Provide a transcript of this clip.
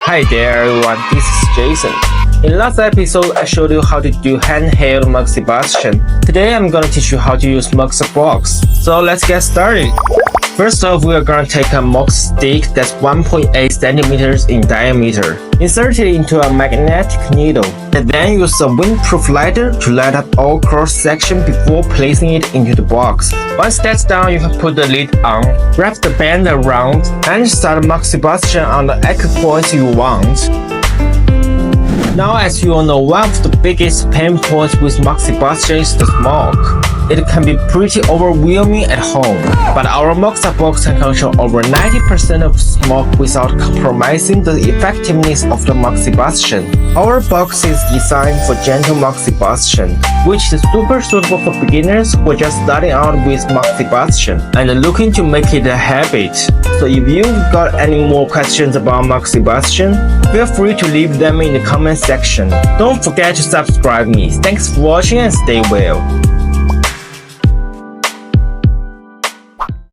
Hi there everyone, this is Jason. In last episode, I showed you how to do handheld Moxibustion. Today I'm gonna teach you how to use Moxa box. So let's get started. First off, we are gonna take a Mox stick that's 1.8 centimeters in diameter. Insert it into a magnetic needle, and then use a windproof lighter to light up all cross section before placing it into the box. Once that's done, you can put the lid on, wrap the band around, and start Moxibustion on the active points you want. Now, as you all know, one of the biggest pain points with Moxibustion is the smoke. It can be pretty overwhelming at home, but our Moxa box can control over 90% of smoke without compromising the effectiveness of the Moxibustion. Our box is designed for gentle Moxibustion, which is super suitable for beginners who are just starting out with Moxibustion and looking to make it a habit. So if you've got any more questions about Moxibustion, feel free to leave them in the comment section. Don't forget to subscribe me. Thanks for watching and stay well.